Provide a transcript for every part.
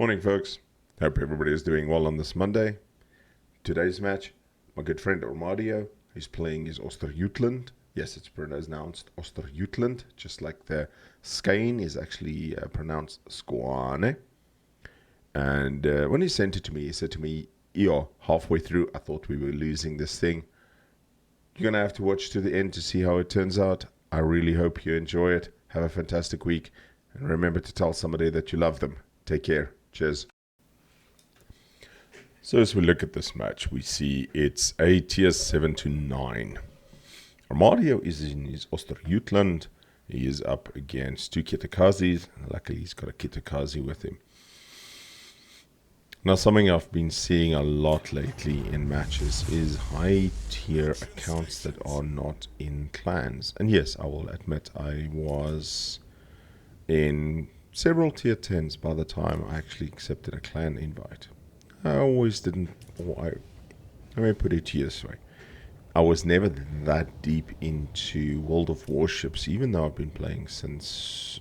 Morning, folks. Hope everybody is doing well on this Monday. Today's match, my good friend Armadio is playing his Ostergotland. Yes, it's pronounced Ostergotland, just like the skein is actually pronounced Squane. And when he sent it to me, he said to me, "Yeah, halfway through, I thought we were losing this thing. You're going to have to watch to the end to see how it turns out. I really hope you enjoy it. Have a fantastic week. And remember to tell somebody that you love them. Take care. Cheers." So as we look at this match, we see it's a tier 7 to 9. Armadio is in his Ostergotland. He is up against two Kitakazis. Luckily, he's got a Kitakazi with him. Now, something I've been seeing a lot lately in matches is high-tier accounts that are not in clans. And yes, I will admit I was in several tier 10s by the time I actually accepted a clan invite. I always didn't, let me put it this way. I was never that deep into World of Warships, even though I've been playing since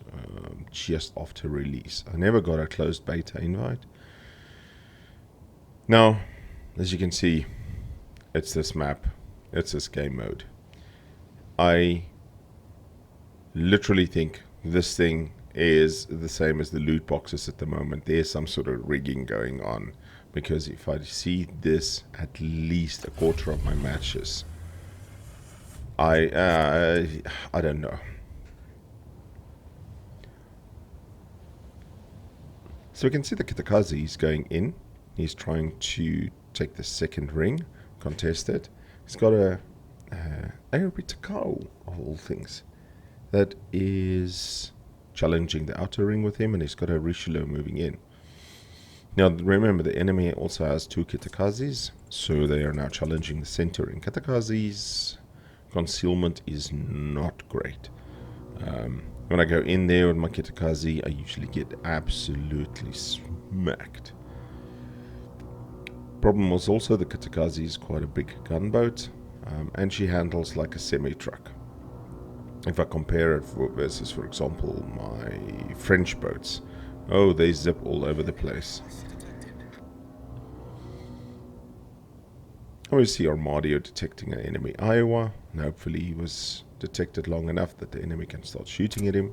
just after release. I never got a closed beta invite. Now, as you can see, it's this map, it's this game mode. I literally think this thing is the same as the loot boxes at the moment. There's some sort of rigging going on, because if I see this at least a quarter of my matches, I don't know. So we can see the Kitakazi is going in. He's trying to take the second ring, contest it. He's got a Arabi Takao, of all things, that is challenging the outer ring with him, and he's got a Richelieu moving in. Now remember, the enemy also has two Kitakazis, so they are now challenging the center ring. Kitakazi's concealment is not great. When I go in there with my Kitakazi, I usually get absolutely smacked. Problem was also the Kitakazi is quite a big gunboat, and she handles like a semi-truck. If I compare it versus, for example, my French boats, oh, they zip all over the place. I see Armadio detecting an enemy Iowa, and hopefully he was detected long enough that the enemy can start shooting at him.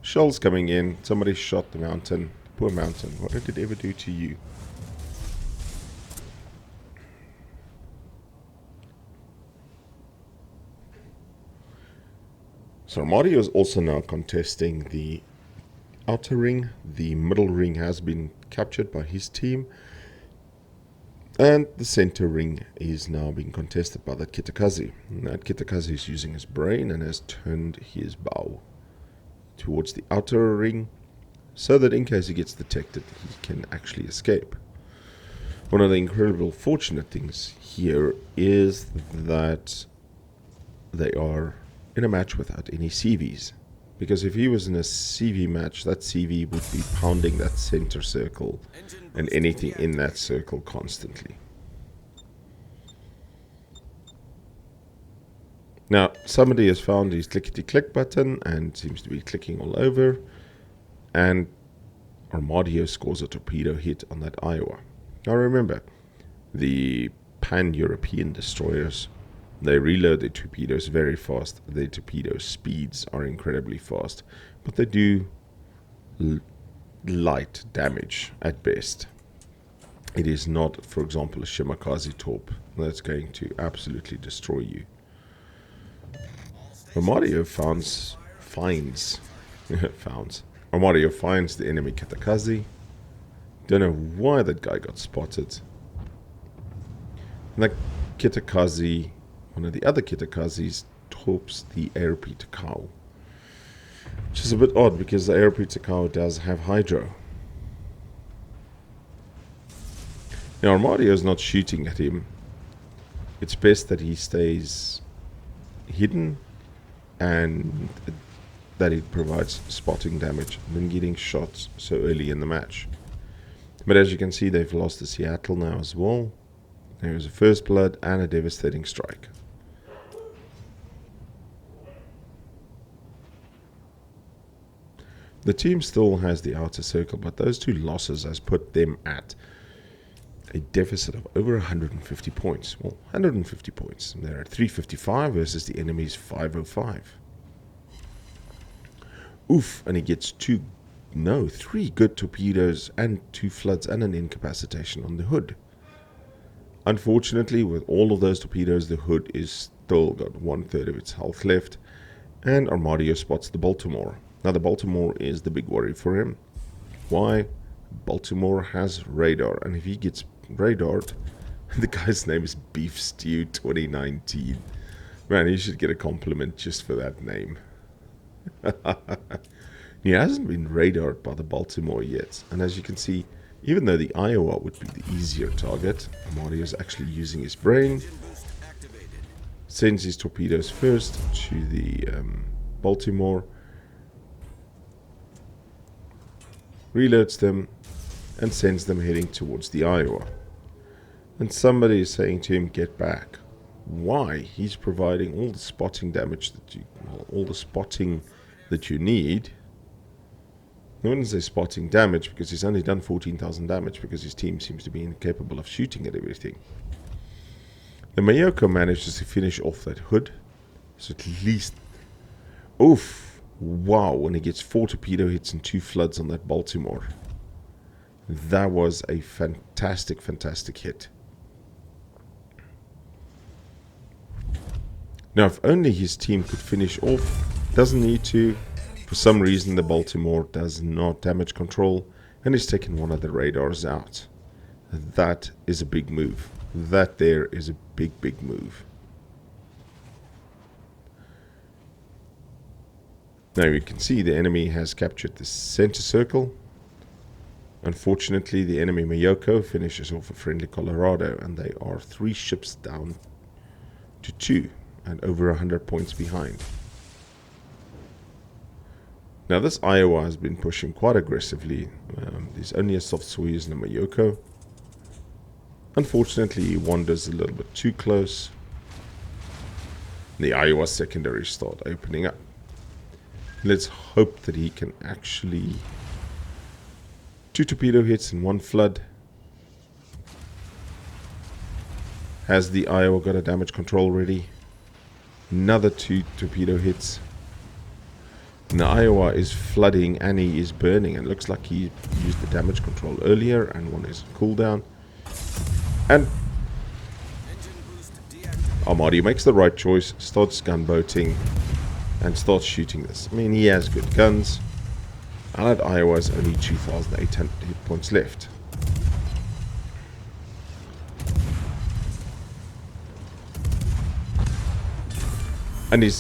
Shells coming in. Somebody shot the mountain. Poor mountain. What did it ever do to you? So Armadio is also now contesting the outer ring. The middle ring has been captured by his team, and the center ring is now being contested by that Kitakazi. And that Kitakazi is using his brain and has turned his bow towards the outer ring, so that in case he gets detected, he can actually escape. One of the incredible fortunate things here is that they are in a match without any CVs, because if he was in a CV match, that CV would be pounding that center circle and anything in that circle constantly. Now, somebody has found his clickety-click button and seems to be clicking all over, and Armadio scores a torpedo hit on that Iowa. Now remember, the pan-European destroyers, they reload their torpedoes very fast. Their torpedo speeds are incredibly fast, but they do light damage at best. It is not, for example, a Shimakaze torp that's going to absolutely destroy you. Armadio finds the enemy Kitakazi. Don't know why that guy got spotted. And that Kitakazi, one of the other Kitakazis, torps the Arabi Takao, which is a bit odd because the Arabi Takao does have hydro. Now Armadio is not shooting at him. It's best that he stays hidden and that it provides spotting damage than getting shot so early in the match. But as you can see, they've lost the Seattle now as well. There is a first blood and a devastating strike. The team still has the outer circle, but those two losses has put them at a deficit of over 150 points. Well, 150 points. They're at 355 versus the enemy's 505. Oof, and he gets three good torpedoes and 2 floods and an incapacitation on the hood. Unfortunately, with all of those torpedoes, the hood is still got 1/3 of its health left, and Armadio spots the Baltimore. Now, the Baltimore is the big worry for him. Why? Baltimore has radar, and if he gets radared, the guy's name is Beef Stew 2019. Man, he should get a compliment just for that name. He hasn't been radared by the Baltimore yet, and as you can see, even though the Iowa would be the easier target, Armadio is actually using his brain, sends his torpedoes first to the Baltimore, reloads them, and sends them heading towards the Iowa. And somebody is saying to him, get back. Why? He's providing all the spotting damage that you need. I wouldn't say spotting damage, because he's only done 14,000 damage because his team seems to be incapable of shooting at everything. The Mayoko manages to finish off that hood. So at least... Oof! Wow, when he gets 4 torpedo hits and 2 floods on that Baltimore. That was a fantastic, fantastic hit. Now, if only his team could finish off, doesn't need to. For some reason, the Baltimore does not damage control, and he's taken one of the radars out. That is a big move. That there is a big, big move. Now you can see the enemy has captured the center circle. Unfortunately, the enemy Mayoko finishes off a friendly Colorado, and they are 3 ships down to 2 and over 100 points behind. Now this Iowa has been pushing quite aggressively. There's only a soft Soyuz and a Mayoko. Unfortunately, he wanders a little bit too close. The Iowa secondaries start opening up. Let's hope that he can actually... 2 torpedo hits and 1 flood. Has the Iowa got a damage control ready? Another 2 torpedo hits. And the Iowa is flooding and he is burning. And it looks like he used the damage control earlier, and one is cooldown. And Armadio makes the right choice, starts gunboating, and starts shooting this. I mean, he has good guns. And that Iowa has only 2,800 hit points left. And he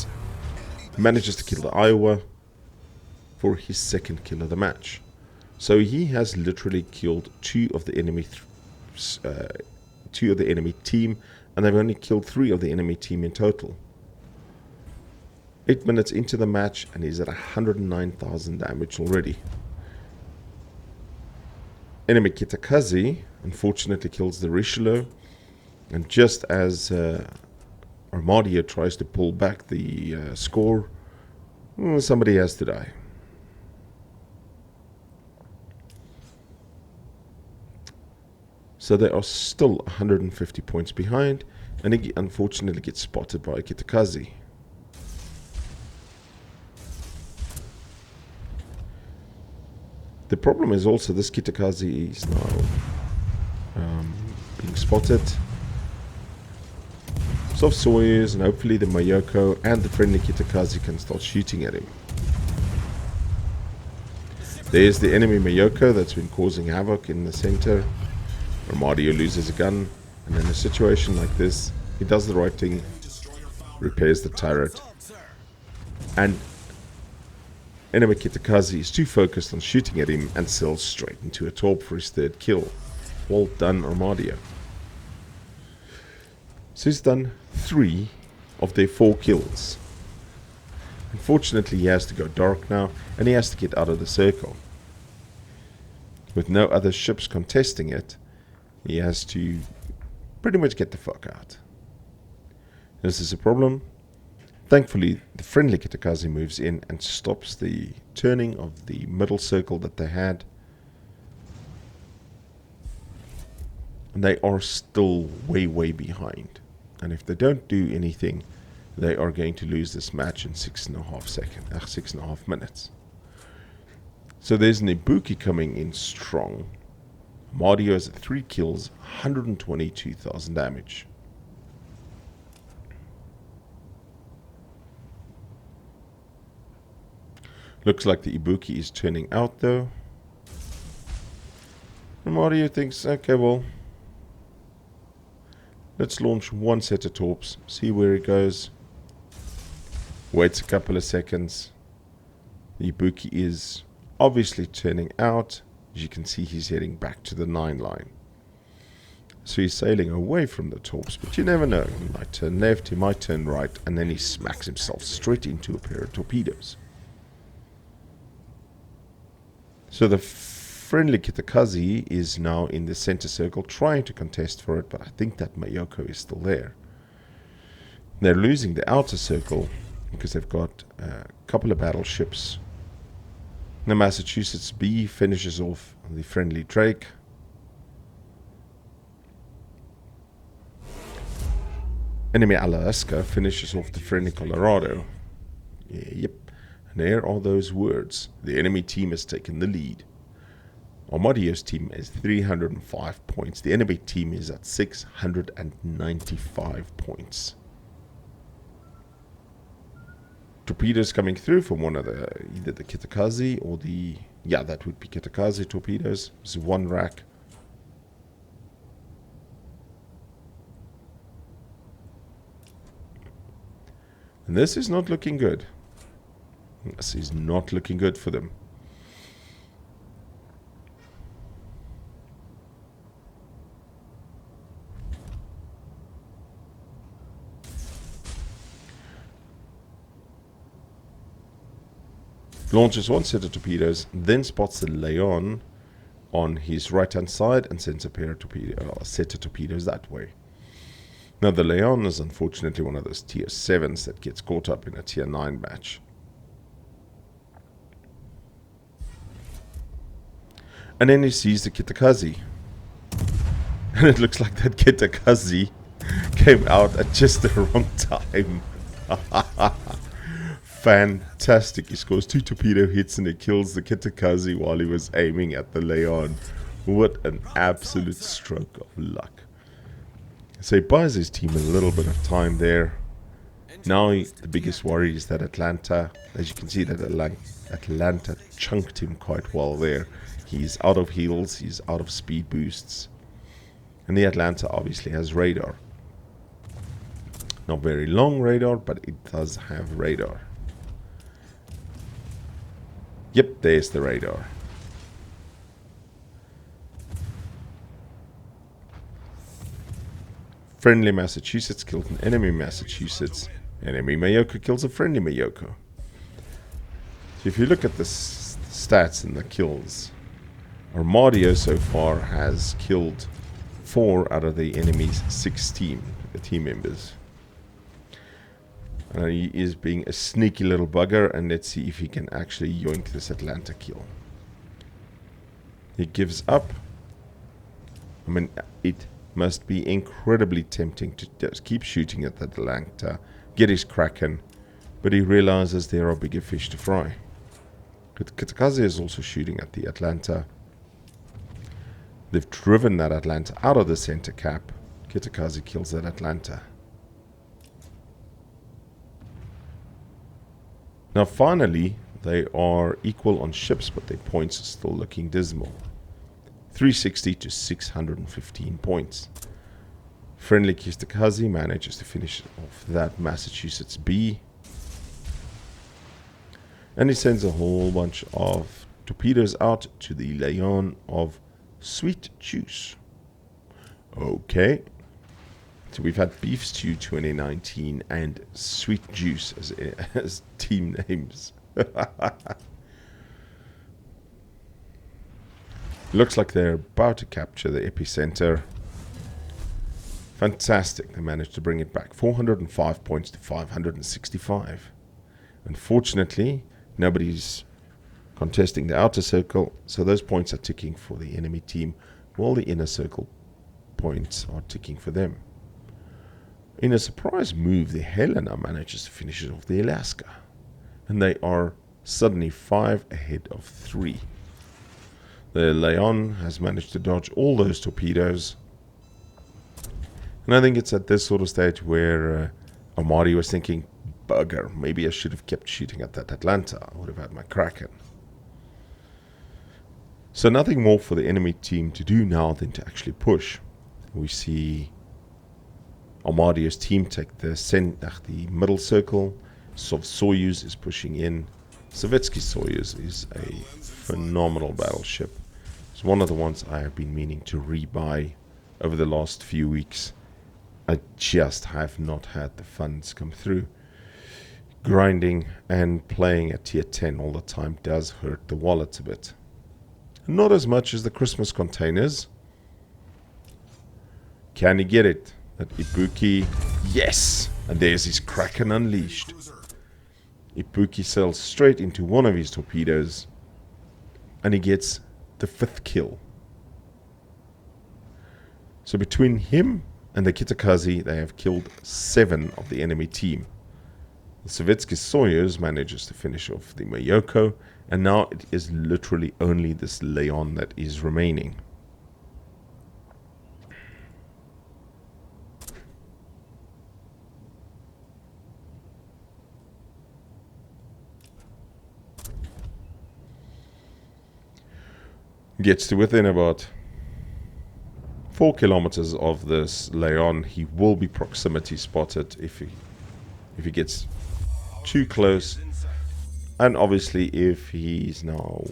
manages to kill the Iowa for his second kill of the match. So he has literally killed 2 of the enemy team, and they've only killed 3 of the enemy team in total. 8 minutes into the match, and he's at 109,000 damage already. Enemy Kitakazi unfortunately kills the Richelieu, and just as Armadio tries to pull back the score, somebody has to die. So they are still 150 points behind, and he unfortunately gets spotted by Kitakazi. The problem is also this Kitakazi is now being spotted. Soft Soyuz and hopefully the Mayoko and the friendly Kitakazi can start shooting at him. There's the enemy Mayoko that's been causing havoc in the center. Armadio loses a gun, and in a situation like this, he does the right thing, repairs the turret, and enemy Kitakazi is too focused on shooting at him and sails straight into a torp for his 3rd kill. Well done, Armadio. So he's done 3 of their 4 kills. Unfortunately, he has to go dark now, and he has to get out of the circle. With no other ships contesting it, he has to pretty much get the fuck out. This is a problem. Thankfully, the friendly Kitakazi moves in and stops the turning of the middle circle that they had. And they are still way, way behind. And if they don't do anything, they are going to lose this match in 6.5 minutes. So there's an Ibuki coming in strong. Armadio has 3 kills, 122,000 damage. Looks like the Ibuki is turning out though. Armadio thinks, okay, well, let's launch one set of torps, see where it goes. Waits a couple of seconds. The Ibuki is obviously turning out. As you can see, he's heading back to the 9 line. So he's sailing away from the torps, but you never know. He might turn left, he might turn right, and then he smacks himself straight into a pair of torpedoes. So the friendly Kitakazi is now in the center circle trying to contest for it, but I think that Mayoko is still there. They're losing the outer circle because they've got a couple of battleships. The Massachusetts B finishes off the friendly Drake. Enemy Alaska finishes off the friendly Colorado. Yep, and there are those words. The enemy team has taken the lead. Armadio's team is 305 points. The enemy team is at 695 points. Torpedoes coming through from one of the, either the Kitakazi or the, yeah, that would be Kitakazi torpedoes. There's one rack. And this is not looking good. This is not looking good for them. Launches one set of torpedoes, then spots the Leon on his right-hand side and sends a pair of set of torpedoes that way. Now the Leon is unfortunately one of those tier 7s that gets caught up in a tier 9 match. And then he sees the Kitakazi. And it looks like that Kitakazi came out at just the wrong time. Fantastic. He scores 2 torpedo hits and he kills the Kitakazi while he was aiming at the Leon. What an absolute stroke of luck. So he buys his team a little bit of time there. Now the biggest worry is that Atlanta. As you can see, that Atlanta chunked him quite well there. He's out of heals, he's out of speed boosts. And the Atlanta obviously has radar. Not very long radar, but it does have radar. Yep, there's the radar. Friendly Massachusetts killed an enemy Massachusetts. Enemy Mayoko kills a friendly Mayoko. So if you look at the stats and the kills, Armadio so far has killed 4 out of the enemy's 6 team members. He is being a sneaky little bugger, and let's see if he can actually yoink this Atlanta kill. He gives up. I mean, it must be incredibly tempting to just keep shooting at that Atlanta, get his Kraken, but he realizes there are bigger fish to fry. Kitakazi is also shooting at the Atlanta. They've driven that Atlanta out of the center cap. Kitakazi kills that Atlanta. Now finally, they are equal on ships, but their points are still looking dismal. 360 to 615 points. Friendly Kitakazi manages to finish off that Massachusetts B. And he sends a whole bunch of torpedoes out to the Leon of Sweet Juice. Okay. So we've had Beef Stew 2019 and Sweet Juice as team names. Looks like they're about to capture the epicenter. Fantastic. They managed to bring it back. 405 points to 565. Unfortunately, nobody's contesting the outer circle, so those points are ticking for the enemy team, while the inner circle points are ticking for them. In a surprise move, the Helena manages to finish off the Alaska, and they are suddenly 5 ahead of 3. The Leon has managed to dodge all those torpedoes, and I think it's at this sort of stage where Armadio was thinking, bugger, maybe I should have kept shooting at that Atlanta. I would have had my Kraken. So nothing more for the enemy team to do now than to actually push. We see Armadio's team take the middle circle. Soyuz is pushing in. Sovietsky Soyuz is a phenomenal battleship. It's one of the ones I have been meaning to rebuy over the last few weeks. I just have not had the funds come through. Grinding and playing at tier 10 all the time does hurt the wallet a bit. Not as much as the Christmas containers. Can he get it? That Ibuki, yes! And there's his Kraken unleashed. Ibuki sails straight into one of his torpedoes, and he gets the 5th kill. So between him and the Kitakazi, they have killed 7 of the enemy team. The Sovietsky Soyuz manages to finish off the Mayoko, and now it is literally only this Leon that is remaining. Gets to within about 4 kilometers of this Leon. He will be proximity spotted if he gets too close, and obviously if he's now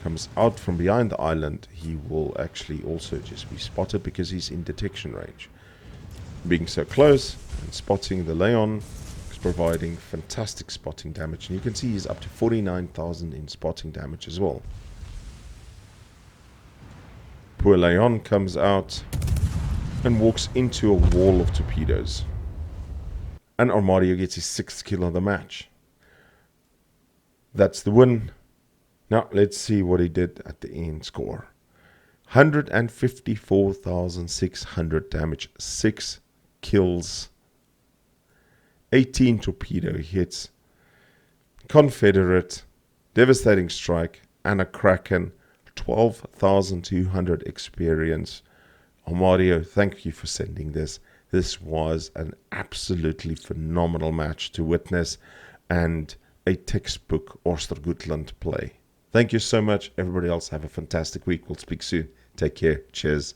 comes out from behind the island, he will actually also just be spotted because he's in detection range. Being so close and spotting the Leon is providing fantastic spotting damage, and you can see he's up to 49,000 in spotting damage as well. Poor Leon comes out and walks into a wall of torpedoes. And Armadio gets his 6th kill of the match. That's the win. Now let's see what he did at the end score. 154,600 damage, 6 kills, 18 torpedo hits, Confederate, devastating strike, and a Kraken, 12,200 experience. Armadio, thank you for sending this. This was an absolutely phenomenal match to witness and a textbook Ostergotland play. Thank you so much. Everybody else have a fantastic week. We'll speak soon. Take care. Cheers.